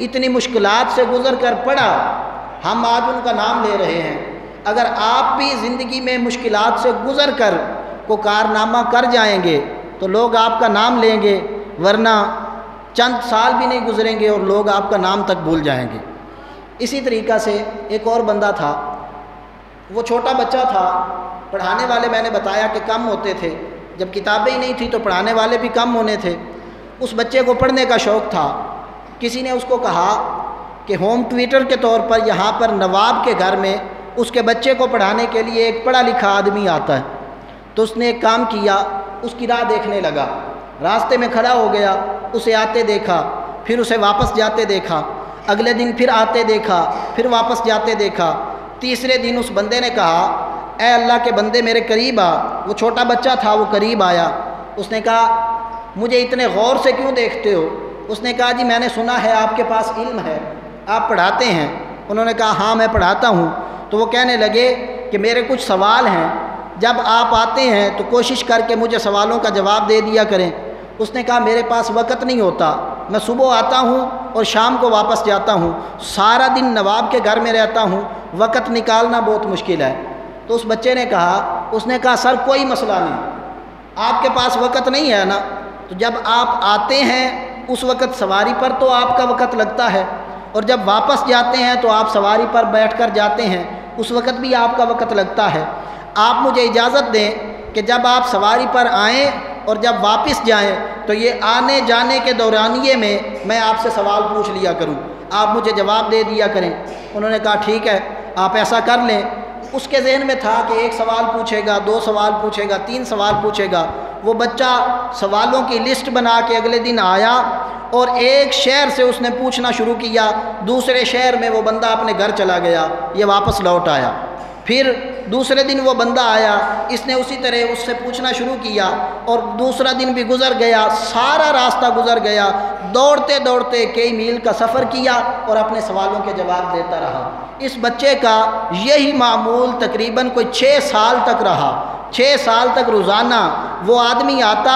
اتنی مشکلات سے گزر کر پڑھا، ہم آج ان کا نام لے رہے ہیں۔ اگر آپ بھی زندگی میں مشکلات سے گزر کر کو کارنامہ کر جائیں گے تو لوگ آپ کا نام لیں گے، ورنہ چند سال بھی نہیں گزریں گے اور لوگ آپ کا نام تک بھول جائیں گے۔ اسی طریقہ سے ایک اور بندہ تھا، وہ چھوٹا بچہ تھا، پڑھانے والے میں نے بتایا کہ کم ہوتے تھے، جب کتابیں ہی نہیں تھیں تو پڑھانے والے بھی کم ہونے تھے۔ اس بچے کو پڑھنے کا شوق تھا۔ کسی نے اس کو کہا کہ ہوم ٹیوٹر کے طور پر یہاں پر نواب کے گھر میں اس کے بچے کو پڑھانے کے لیے ایک پڑھا لکھا آدمی آتا ہے۔ تو اس نے ایک کام کیا، اس کی راہ دیکھنے لگا، راستے میں کھڑا ہو گیا، اسے آتے دیکھا، پھر اسے واپس جاتے دیکھا، اگلے دن پھر آتے دیکھا، پھر واپس جاتے دیکھا۔ تیسرے دن اس بندے نے کہا، اے اللہ کے بندے میرے قریب آ۔ وہ چھوٹا بچہ تھا، وہ قریب آیا۔ اس نے کہا مجھے اتنے غور سے کیوں دیکھتے ہو؟ اس نے کہا جی میں نے سنا ہے آپ کے پاس علم ہے، آپ پڑھاتے ہیں۔ انہوں نے کہا ہاں میں پڑھاتا ہوں۔ تو وہ کہنے لگے کہ میرے کچھ سوال ہیں، جب آپ آتے ہیں تو کوشش کر کے مجھے سوالوں کا جواب دے دیا کریں۔ اس نے کہا میرے پاس وقت نہیں ہوتا، میں صبح آتا ہوں اور شام کو واپس جاتا ہوں، سارا دن نواب کے گھر میں رہتا ہوں، وقت نکالنا بہت مشکل ہے۔ تو اس بچے نے کہا سر کوئی مسئلہ نہیں، آپ کے پاس وقت نہیں ہے نا، تو جب آپ آتے ہیں اس وقت سواری پر تو آپ کا وقت لگتا ہے، اور جب واپس جاتے ہیں تو آپ سواری پر بیٹھ کر جاتے ہیں، اس وقت بھی آپ کا وقت لگتا ہے۔ آپ مجھے اجازت دیں کہ جب آپ سواری پر آئیں اور جب واپس جائیں تو یہ آنے جانے کے دورانیے میں آپ سے سوال پوچھ لیا کروں، آپ مجھے جواب دے دیا کریں۔ انہوں نے کہا ٹھیک ہے آپ ایسا کر لیں۔ اس کے ذہن میں تھا کہ ایک سوال پوچھے گا، دو سوال پوچھے گا، تین سوال پوچھے گا۔ وہ بچہ سوالوں کی لسٹ بنا کے اگلے دن آیا اور ایک شہر سے اس نے پوچھنا شروع کیا، دوسرے شہر میں وہ بندہ اپنے گھر چلا گیا، یہ واپس لوٹ آیا۔ پھر دوسرے دن وہ بندہ آیا، اس نے اسی طرح اس سے پوچھنا شروع کیا، اور دوسرا دن بھی گزر گیا، سارا راستہ گزر گیا، دوڑتے دوڑتے کئی میل کا سفر کیا اور اپنے سوالوں کے جواب دیتا رہا۔ اس بچے کا یہی معمول تقریباً کوئی 6 سال تک رہا۔ 6 سال تک روزانہ وہ آدمی آتا،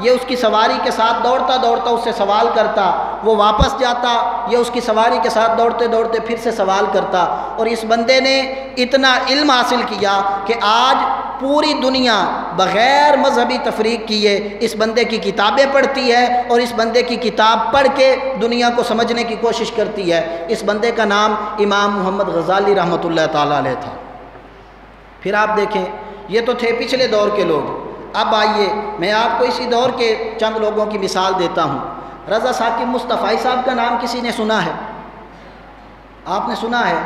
یہ اس کی سواری کے ساتھ دوڑتا دوڑتا اس سے سوال کرتا، وہ واپس جاتا، یہ اس کی سواری کے ساتھ دوڑتے دوڑتے پھر سے سوال کرتا، اور اس بندے نے اتنا علم حاصل کیا کہ آج پوری دنیا بغیر مذہبی تفریق کیے اس بندے کی کتابیں پڑھتی ہے اور اس بندے کی کتاب پڑھ کے دنیا کو سمجھنے کی کوشش کرتی ہے۔ اس بندے کا نام امام محمد غزالی رحمۃ اللہ تعالیٰ علیہ تھا۔ پھر آپ دیکھیں یہ تو تھے پچھلے دور کے لوگ، اب آئیے میں آپ کو اسی دور کے چند لوگوں کی مثال دیتا ہوں۔ رضا ثاقب مصطفی صاحب کا نام کسی نے سنا ہے؟ آپ نے سنا ہے،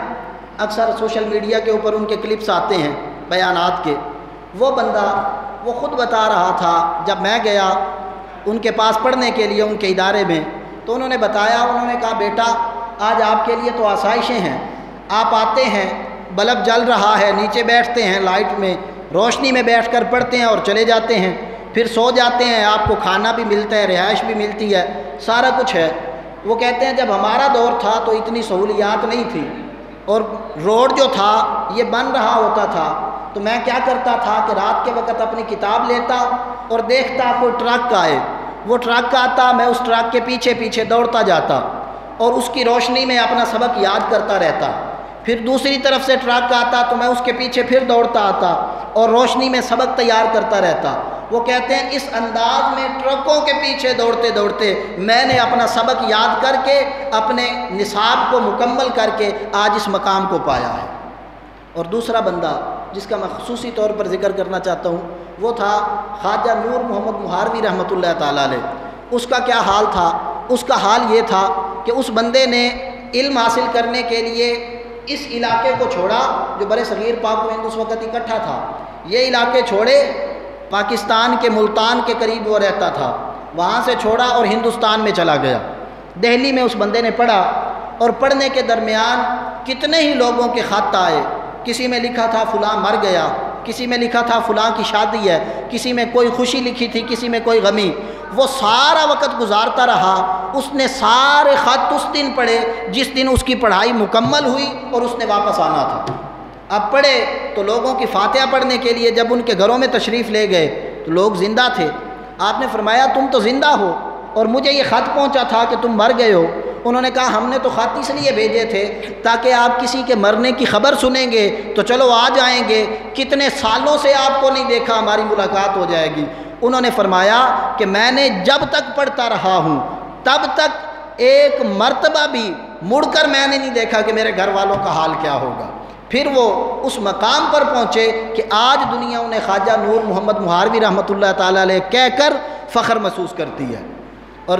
اکثر سوشل میڈیا کے اوپر ان کے کلپس آتے ہیں بیانات کے۔ وہ بندہ وہ خود بتا رہا تھا، جب میں گیا ان کے پاس پڑھنے کے لیے ان کے ادارے میں، تو انہوں نے بتایا، انہوں نے کہا بیٹا آج آپ کے لیے تو آسائشیں ہیں، آپ آتے ہیں بلب جل رہا ہے، نیچے بیٹھتے ہیں لائٹ میں، روشنی میں بیٹھ کر پڑھتے ہیں اور چلے جاتے ہیں، پھر سو جاتے ہیں، آپ کو کھانا بھی ملتا ہے، رہائش بھی ملتی ہے، سارا کچھ ہے۔ وہ کہتے ہیں جب ہمارا دور تھا تو اتنی سہولیات نہیں تھی، اور روڈ جو تھا یہ بن رہا ہوتا تھا، تو میں کیا کرتا تھا کہ رات کے وقت اپنی کتاب لیتا اور دیکھتا کوئی ٹرک آئے، وہ ٹرک آتا، میں اس ٹرک کے پیچھے پیچھے دوڑتا جاتا اور اس کی روشنی میں اپنا سبق یاد کرتا رہتا۔ پھر دوسری طرف سے ٹرک آتا تو میں اس کے پیچھے پھر دوڑتا آتا اور روشنی میں سبق تیار کرتا رہتا۔ وہ کہتے ہیں اس انداز میں ٹرکوں کے پیچھے دوڑتے دوڑتے میں نے اپنا سبق یاد کر کے اپنے نصاب کو مکمل کر کے آج اس مقام کو پایا ہے۔ اور دوسرا بندہ جس کا میں خصوصی طور پر ذکر کرنا چاہتا ہوں وہ تھا خواجہ نور محمد مہاروی رحمۃ اللہ تعالیٰ علیہ۔ اس کا کیا حال تھا؟ اس کا حال یہ تھا کہ اس بندے نے علم حاصل کرنے کے لیے اس علاقے کو چھوڑا جو برِ صغیر پاک و ہند اس وقت اکٹھا تھا، یہ علاقے چھوڑے، پاکستان کے ملتان کے قریب وہ رہتا تھا، وہاں سے چھوڑا اور ہندوستان میں چلا گیا۔ دہلی میں اس بندے نے پڑھا، اور پڑھنے کے درمیان کتنے ہی لوگوں کے خط آئے، کسی میں لکھا تھا فلاں مر گیا، کسی میں لکھا تھا فلاں کی شادی ہے، کسی میں کوئی خوشی لکھی تھی، کسی میں کوئی غمی۔ وہ سارا وقت گزارتا رہا، اس نے سارے خط اس دن پڑھے جس دن اس کی پڑھائی مکمل ہوئی اور اس نے واپس آنا تھا۔ اب پڑھے تو لوگوں کی فاتحہ پڑھنے کے لیے جب ان کے گھروں میں تشریف لے گئے تو لوگ زندہ تھے۔ آپ نے فرمایا تم تو زندہ ہو اور مجھے یہ خط پہنچا تھا کہ تم مر گئے ہو۔ انہوں نے کہا ہم نے تو خط اس لیے بھیجے تھے تاکہ آپ کسی کے مرنے کی خبر سنیں گے تو چلو آ جائیں گے، کتنے سالوں سے آپ کو نہیں دیکھا، ہماری ملاقات ہو جائے گی۔ انہوں نے فرمایا کہ میں نے جب تک پڑھتا رہا ہوں تب تک ایک مرتبہ بھی مڑ کر میں نے نہیں دیکھا کہ میرے گھر والوں کا حال کیا ہوگا۔ پھر وہ اس مقام پر پہنچے کہ آج دنیا انہیں خواجہ نور محمد مہاروی رحمۃ اللہ تعالیٰ علیہ کہہ کر فخر محسوس کرتی ہے۔ اور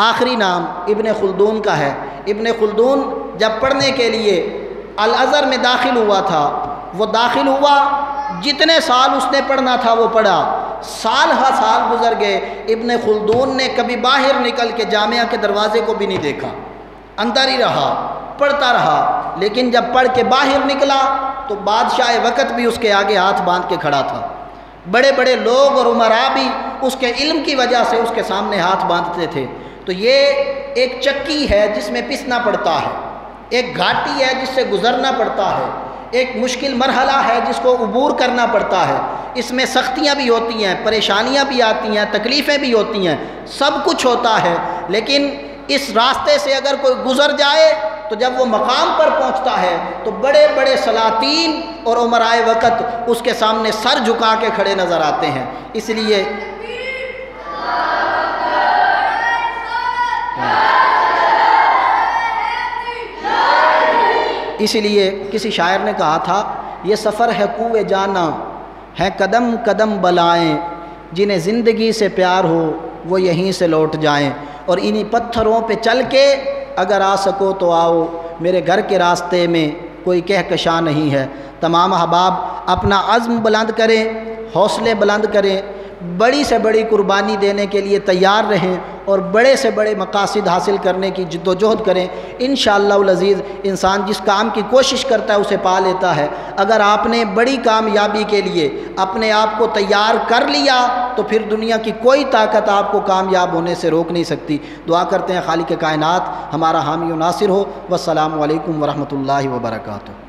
آخری نام ابن خلدون کا ہے۔ ابن خلدون جب پڑھنے کے لیے الازہر میں داخل ہوا تھا، وہ داخل ہوا، جتنے سال اس نے پڑھنا تھا وہ پڑھا، سال ہا سال گزر گئے، ابن خلدون نے کبھی باہر نکل کے جامعہ کے دروازے کو بھی نہیں دیکھا، اندر ہی رہا، پڑھتا رہا۔ لیکن جب پڑھ کے باہر نکلا تو بادشاہ وقت بھی اس کے آگے ہاتھ باندھ کے کھڑا تھا، بڑے بڑے لوگ اور عمراء بھی اس کے علم کی وجہ سے اس کے سامنے ہاتھ باندھتے تھے۔ تو یہ ایک چکی ہے جس میں پسنا پڑتا ہے، ایک گھاٹی ہے جس سے گزرنا پڑتا ہے، ایک مشکل مرحلہ ہے جس کو عبور کرنا پڑتا ہے، اس میں سختیاں بھی ہوتی ہیں، پریشانیاں بھی آتی ہیں، تکلیفیں بھی ہوتی ہیں، سب کچھ ہوتا ہے۔ لیکن اس راستے سے اگر کوئی گزر جائے تو جب وہ مقام پر پہنچتا ہے تو بڑے بڑے سلاطین اور عمرائے وقت اس کے سامنے سر جھکا کے کھڑے نظر آتے ہیں۔ اس لیے کسی شاعر نے کہا تھا، یہ سفر ہے کوئے جانا، ہے قدم قدم بلائیں، جنہیں زندگی سے پیار ہو وہ یہیں سے لوٹ جائیں، اور انہی پتھروں پہ چل کے اگر آ سکو تو آؤ، میرے گھر کے راستے میں کوئی کہکشاں نہیں ہے۔ تمام احباب اپنا عزم بلند کریں، حوصلے بلند کریں، بڑی سے بڑی قربانی دینے کے لیے تیار رہیں اور بڑے سے بڑے مقاصد حاصل کرنے کی جد و جہد کریں۔ انشاءاللہ العزیز انسان جس کام کی کوشش کرتا ہے اسے پا لیتا ہے۔ اگر آپ نے بڑی کامیابی کے لیے اپنے آپ کو تیار کر لیا تو پھر دنیا کی کوئی طاقت آپ کو کامیاب ہونے سے روک نہیں سکتی۔ دعا کرتے ہیں خالق کائنات ہمارا حامی و ناصر ہو۔ والسلام علیکم ورحمۃ اللہ وبرکاتہ۔